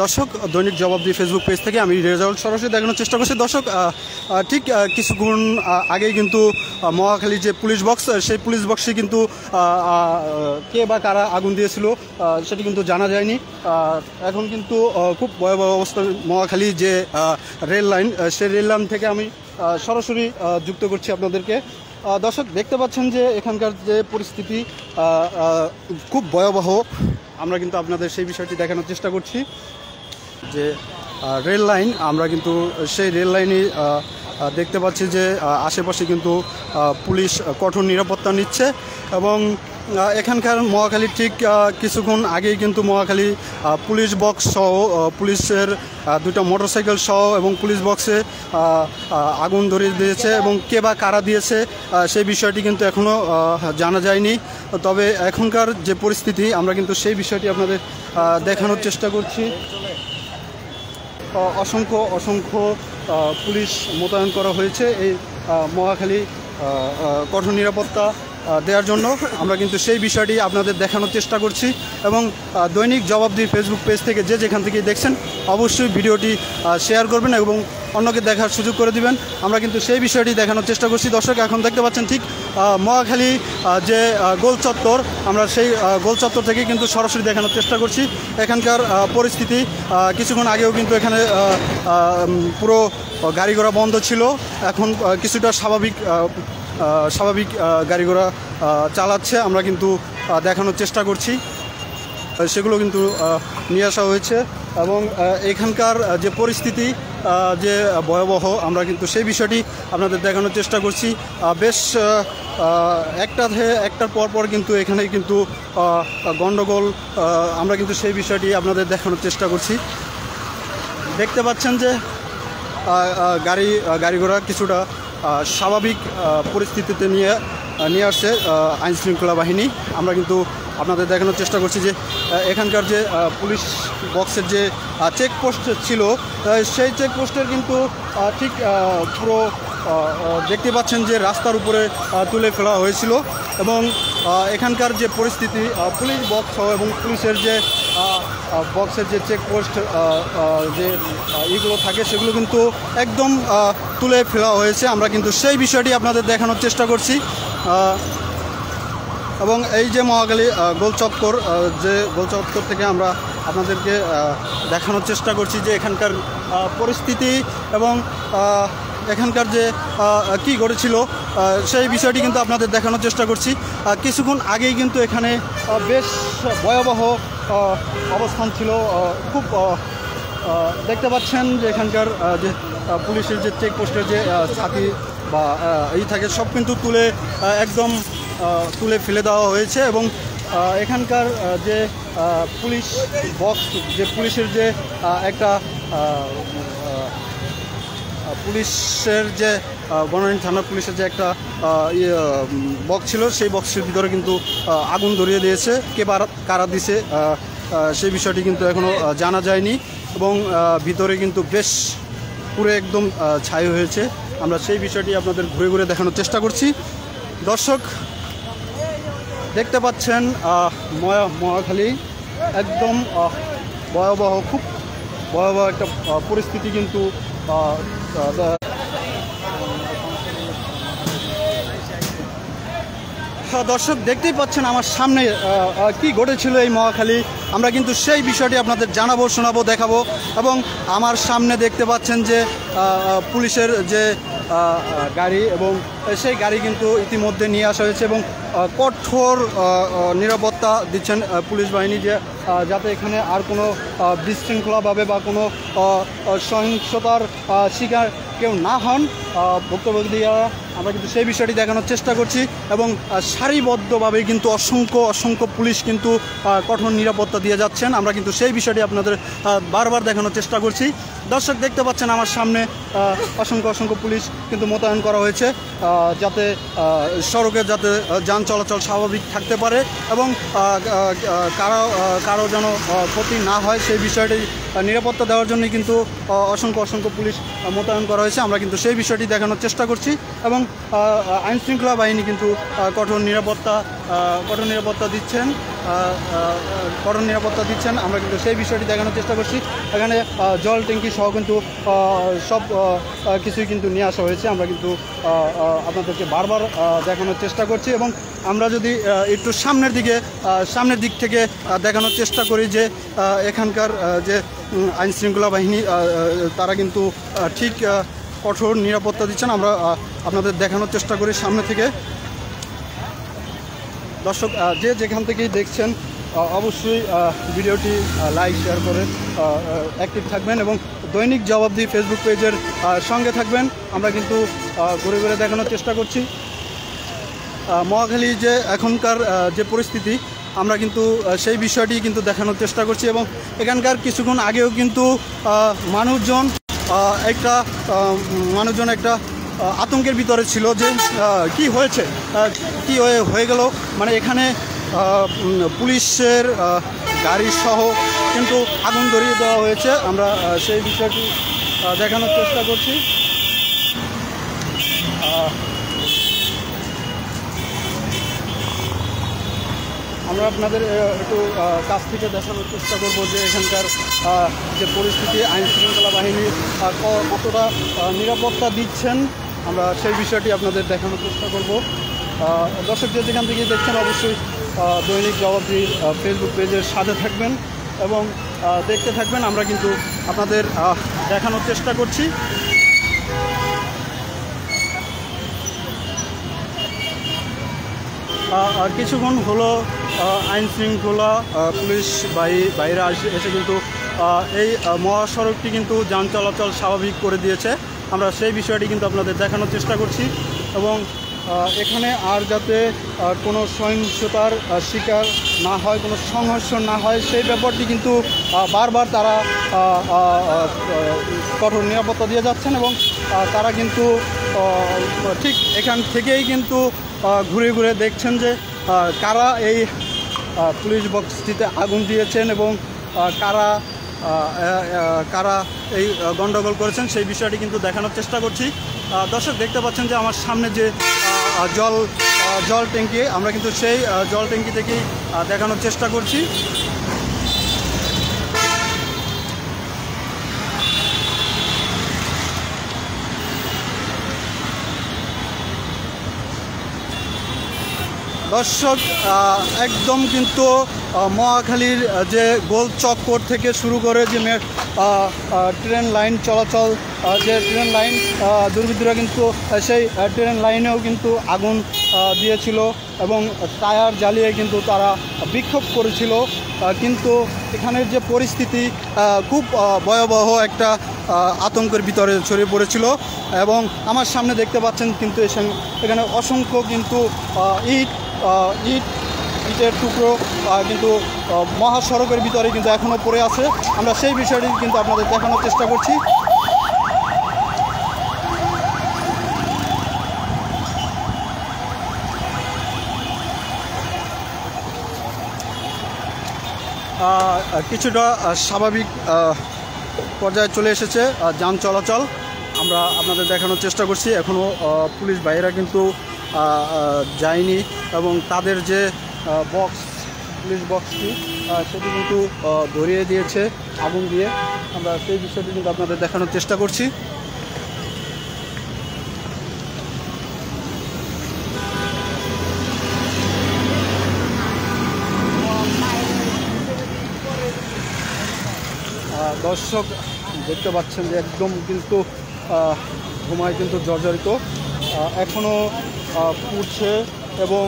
দর্শক দৈনিক জবাবদি Facebook page থেকে আমি রেজাল্ট সরাসরি দেখানোর চেষ্টা করছি। দর্শক ঠিক কিছুক্ষণ আগেই কিন্তু মহাখালী যে পুলিশ বক্স, সেই পুলিশ বক্সে কিন্তু কে বা কারা আগুন দিয়েছিল সেটি কিন্তু জানা যায়নি। এখন কিন্তু খুব ভয়াবহ অবস্থা মহাখালী যে রেল লাইন, সেই রেল লাইন থেকে আমি সরাসরি যুক্ত করছি আপনাদেরকে। দর্শক দেখতে পাচ্ছেন যে এখানকার যে পরিস্থিতি খুব ভয়াবহ। আমরা কিন্তু আপনাদের সেই বিষয়টি দেখানোর চেষ্টা করছি যে রেল লাইন, আমরা কিন্তু সেই রেল লাইনে দেখতে পাচ্ছি যে আশেপাশে কিন্তু পুলিশ কঠোর নিরাপত্তা নিচ্ছে এবং এখানকার মহাখালী ঠিক কিছুক্ষণ আগেই কিন্তু মহাখালী পুলিশ বক্স সহ পুলিশের দুটো মোটরসাইকেল সহ এবং পুলিশ বক্সে আগুন ধরিয়ে দিয়েছে এবং কে বা কারা দিয়েছে সেই বিষয়টি কিন্তু এখনও জানা যায়নি। তবে এখনকার যে পরিস্থিতি আমরা কিন্তু সেই বিষয়টি আপনাদের দেখানোর চেষ্টা করছি। অসংখ্য অসংখ্য পুলিশ মোতায়েন করা হয়েছে এই মহাখালী কঠোর নিরাপত্তা দেওয়ার জন্য। আমরা কিন্তু সেই বিষয়টি আপনাদের দেখানোর চেষ্টা করছি এবং দৈনিক জবাবদি ফেসবুক পেজ থেকে যে যেখান থেকে দেখছেন অবশ্যই ভিডিওটি শেয়ার করবেন এবং অন্যকে দেখার সুযোগ করে দিবেন। আমরা কিন্তু সেই বিষয়টি দেখানোর চেষ্টা করছি। দর্শক এখন দেখতে পাচ্ছেন ঠিক মহাখালী যে গোল চত্বর, আমরা সেই গোল চত্বর থেকে কিন্তু সরাসরি দেখানোর চেষ্টা করছি এখানকার পরিস্থিতি। কিছুক্ষণ আগেও কিন্তু এখানে পুরো গাড়ি ঘোড়া বন্ধ ছিল, এখন কিছুটা স্বাভাবিক গাড়ি ঘোড়া চালাচ্ছে। আমরা কিন্তু দেখানোর চেষ্টা করছি, সেগুলো কিন্তু নিয়ে আসা হয়েছে এবং এখানকার যে পরিস্থিতি যে ভয়াবহ, আমরা কিন্তু সেই বিষয়টি আপনাদের দেখানোর চেষ্টা করছি। বেশ একটার পর কিন্তু এখানে কিন্তু গণ্ডগোল, আমরা কিন্তু সেই বিষয়টি আপনাদের দেখানোর চেষ্টা করছি। দেখতে পাচ্ছেন যে গাড়ি ঘোড়া কিছুটা স্বাভাবিক পরিস্থিতিতে নিয়ে আসছে আইনশৃঙ্খলা বাহিনী। আমরা কিন্তু আপনাদের দেখানোর চেষ্টা করছি যে এখানকার যে পুলিশ বক্সের যে চেকপোস্ট ছিল, সেই চেকপোস্টের কিন্তু ঠিক পুরো দেখতে পাচ্ছেন যে রাস্তার উপরে তুলে ফেলা হয়েছিল এবং এখানকার যে পরিস্থিতি পুলিশ বক্স এবং পুলিশের যে বক্সের যে চেকপোস্ট যে এগুলো থাকে সেগুলো কিন্তু একদম তুলে ফেলা হয়েছে। আমরা কিন্তু সেই বিষয়টি আপনাদের দেখানোর চেষ্টা করছি এবং এই যে মহাখালী গোলচত্বর, যে গোলচত্বর থেকে আমরা আপনাদেরকে দেখানোর চেষ্টা করছি যে এখানকার পরিস্থিতি এবং এখানকার যে কি ঘটেছিল সেই বিষয়টি কিন্তু আপনাদের দেখানোর চেষ্টা করছি। কিছুক্ষণ আগেই কিন্তু এখানে বেশ ভয়াবহ অবস্থান ছিল। খুব দেখতে পাচ্ছেন যে এখানকার যে পুলিশের যে চেকপোস্টের যে ছাতি বা এই থাকে সব কিন্তু একদম তুলে ফেলে দেওয়া হয়েছে এবং এখানকার যে পুলিশ বক্স, যে পুলিশের যে একটা পুলিশের যে বনানী থানা পুলিশের যে একটা বক্স ছিল, সেই বক্সের ভিতরে কিন্তু আগুন ধরিয়ে দিয়েছে। কে কারা দিছে সেই বিষয়টি কিন্তু এখনও জানা যায়নি এবং ভিতরে কিন্তু বেশ পুরো একদম ছাই হয়েছে। আমরা সেই বিষয়টি আপনাদের ঘুরে ঘুরে দেখানোর চেষ্টা করছি। দর্শক দেখতে পাচ্ছেন মহাখালী একদম ভয়াবহ, খুব ভয়াবহ একটা পরিস্থিতি কিন্তু দর্শক দেখতেই পাচ্ছেন আমার সামনে কি ঘটেছিল এই মহাখালী। আমরা কিন্তু সেই বিষয়টি আপনাদের জানাবো, শোনাবো, দেখাবো এবং আমার সামনে দেখতে পাচ্ছেন যে পুলিশের যে গাড়ি এবং সেই গাড়ি কিন্তু ইতিমধ্যে নিয়ে আসা হয়েছে এবং কঠোর নিরাপত্তা দিচ্ছেন পুলিশ বাহিনী, যে যাতে এখানে আর কোনো বিশৃঙ্খলাভাবে বা কোনো সহিংসতার শিকার কেউ না হন ভুক্তভোগীরা। আমরা কিন্তু সেই বিষয়টি দেখানোর চেষ্টা করছি এবং সারিবদ্ধভাবে কিন্তু অসংখ্য পুলিশ কিন্তু কঠোর নিরাপত্তা দিয়ে যাচ্ছেন। আমরা কিন্তু সেই বিষয়টি আপনাদের বারবার দেখানোর চেষ্টা করছি। দর্শক দেখতে পাচ্ছেন আমার সামনে অসংখ্য পুলিশ কিন্তু মোতায়েন করা হয়েছে যাতে সড়কে যাতে যান চলাচল স্বাভাবিক থাকতে পারে এবং কারো যেন ক্ষতি না হয় সেই বিষয়টি নিরাপত্তা দেওয়ার জন্যই কিন্তু অসংখ্য পুলিশ মোতায়েন করা হয়েছে। আমরা কিন্তু সেই বিষয়টি দেখানোর চেষ্টা করছি এবং আইনশৃঙ্খলা বাহিনী কিন্তু কঠোর নিরাপত্তা দিচ্ছেন। কঠোর নিরাপত্তা দিচ্ছেন, আমরা কিন্তু সেই বিষয়টি দেখানোর চেষ্টা করছি। এখানে জল ট্যাঙ্কি সহ কিন্তু সব কিছুই কিন্তু নিয়ে আসা হয়েছে, আমরা কিন্তু আপনাদেরকে বারবার দেখানোর চেষ্টা করছি। এবং আমরা যদি একটু সামনের দিক থেকে দেখানোর চেষ্টা করি যে এখানকার যে আইনশৃঙ্খলা বাহিনী তারা কিন্তু ঠিক কঠোর নিরাপত্তা দিচ্ছেন, আমরা আপনাদের দেখানোর চেষ্টা করি সামনে থেকে। দর্শক যে যেখান থেকেই দেখছেন অবশ্যই ভিডিওটি লাইক শেয়ার করে অ্যাক্টিভ থাকবেন এবং দৈনিক জবাবদিহি ফেসবুক পেজের সঙ্গে থাকবেন। আমরা কিন্তু ঘুরে ঘুরে দেখানোর চেষ্টা করছি মহাখালী যে এখনকার যে পরিস্থিতি, আমরা কিন্তু সেই বিষয়টি কিন্তু দেখানোর চেষ্টা করছি। এবং এখানকার কিছুক্ষণ আগেও কিন্তু মানুষজন একটা আতঙ্কের ভিতরে ছিল যে কি হয়েছে, কি হয়ে গেল, মানে এখানে পুলিশের গাড়ি সহ কিন্তু আগুন ধরিয়ে দেওয়া হয়েছে। আমরা সেই বিষয়টি দেখানোর চেষ্টা করছি। আমরা আপনাদের একটু কাছ থেকে দেখানোর চেষ্টা করব যে এখানকার যে পরিস্থিতি, আইনশৃঙ্খলা বাহিনী কতটা নিরাপত্তা দিচ্ছেন, আমরা সেই বিষয়টি আপনাদের দেখানোর চেষ্টা করব। দর্শক যে যেখান থেকে দেখছেন অবশ্যই দৈনিক জবাবদিহি ফেসবুক পেজের সাথে থাকবেন এবং দেখতে থাকবেন। আমরা কিন্তু আপনাদের দেখানোর চেষ্টা করছি। কিছুক্ষণ হলো আইনশৃঙ্খলা পুলিশ বাইরে এসে কিন্তু এই মহাসড়কটি কিন্তু যান চলাচল স্বাভাবিক করে দিয়েছে। আমরা সেই বিষয়টি কিন্তু আপনাদের দেখানোর চেষ্টা করছি এবং এখানে আর যাতে কোনো সহিংসতার শিকার না হয়, কোনো সংঘর্ষ না হয়, সেই ব্যাপারটি কিন্তু বারবার তারা কঠোর নিরাপত্তা দিয়ে যাচ্ছেন এবং তারা কিন্তু ঠিক এখান থেকেই কিন্তু ঘুরে ঘুরে দেখছেন যে কারা এই পুলিশ বক্সটিতে আগুন দিয়েছেন এবং কারা এই গণ্ডগোল করেছেন, সেই বিষয়টি কিন্তু দেখানোর চেষ্টা করছি। দর্শক দেখতে পাচ্ছেন যে আমার সামনে যে জল ট্যাঙ্কি, আমরা কিন্তু সেই জল ট্যাঙ্কি থেকেই দেখানোর চেষ্টা করছি। দর্শক একদম কিন্তু মহাখালীর যে গোল চক্কর থেকে শুরু করে যে ট্রেন লাইন চলাচল, যে ট্রেন লাইন দুর্বৃত্তরা কিন্তু সেই ট্রেন লাইনেও কিন্তু আগুন দিয়েছিল এবং টায়ার জ্বালিয়ে কিন্তু তারা বিক্ষোভ করেছিল। কিন্তু এখানের যে পরিস্থিতি খুব ভয়াবহ একটা আতঙ্কের ভিতরে ছড়িয়ে পড়েছিল এবং আমার সামনে দেখতে পাচ্ছেন কিন্তু এখানে অসংখ্য কিন্তু ইটের টুকরো কিন্তু মহাসড়কের ভিতরে কিন্তু এখনও পড়ে আছে। আমরা সেই বিষয়টি কিন্তু আপনাদের দেখানোর চেষ্টা করছি। কিছুটা স্বাভাবিক পর্যায়ে চলে এসেছে যান চলাচল, আমরা আপনাদের দেখানোর চেষ্টা করছি। এখনও পুলিশ ভাইয়েরা কিন্তু যায়নি এবং তাদের যে পুলিশ বক্সটি সেটি কিন্তু ধরিয়ে দিয়েছে আগুন দিয়ে। আমরা সেই বিষয়টি কিন্তু আপনাদের দেখানোর চেষ্টা করছি। দর্শক দেখতে পাচ্ছেন যে একদম কিন্তু ধোঁয়ায় কিন্তু জর্জরিত, এখনও পুড়ছে এবং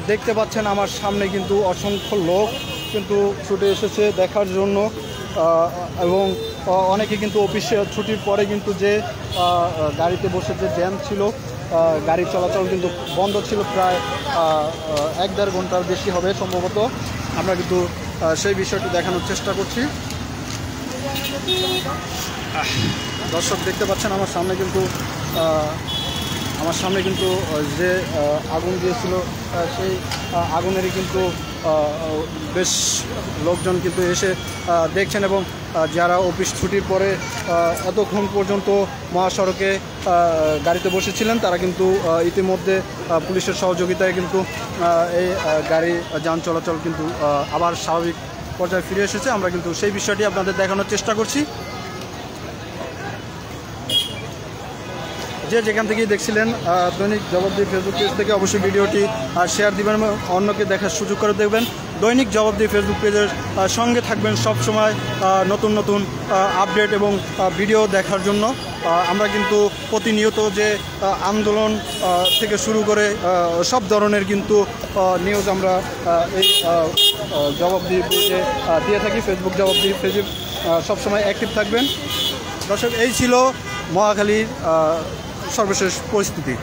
দেখতে পাচ্ছেন আমার সামনে কিন্তু অসংখ্য লোক কিন্তু ছুটে এসেছে দেখার জন্য এবং অনেকে কিন্তু অফিসে ছুটির পরে কিন্তু যে গাড়িতে বসে যে জ্যাম ছিল, গাড়ি চলাচল কিন্তু বন্ধ ছিল প্রায় 1-1.5 ঘন্টার বেশি হবে সম্ভবত। আমরা কিন্তু সেই বিষয়টি দেখানোর চেষ্টা করছি। দর্শক দেখতে পাচ্ছেন আমার সামনে কিন্তু যে আগুন দিয়েছিল সেই আগুনেরই কিন্তু বেশ লোকজন কিন্তু এসে দেখছেন এবং যারা অফিস ছুটির পরে এতক্ষণ পর্যন্ত মহাসড়কে গাড়িতে বসেছিলেন তারা কিন্তু ইতিমধ্যে পুলিশের সহযোগিতায় কিন্তু এই গাড়ি যান চলাচল কিন্তু আবার স্বাভাবিক পর্যায়ে ফিরে এসেছে। আমরা কিন্তু সেই বিষয়টি আপনাদের দেখানোর চেষ্টা করছি। যে যেখান থেকেই দেখছিলেন দৈনিক জবাবদিহি ফেসবুক পেজ থেকে অবশ্যই ভিডিওটি শেয়ার দিবেন এবং অন্যকে দেখার সুযোগ করে দেখবেন। দৈনিক জবাবদিহি ফেসবুক পেজের সঙ্গে থাকবেন সব সময় নতুন নতুন আপডেট এবং ভিডিও দেখার জন্য। আমরা কিন্তু প্রতিনিয়ত যে আন্দোলন থেকে শুরু করে সব ধরনের কিন্তু নিউজ আমরা এই জবাবদিহি পেজে দিয়ে থাকি। ফেসবুক জবাবদিহি পেজে সবসময় অ্যাক্টিভ থাকবেন। দর্শক, এই ছিল মহাখালীর সর্বশেষ পরিস্থিতি।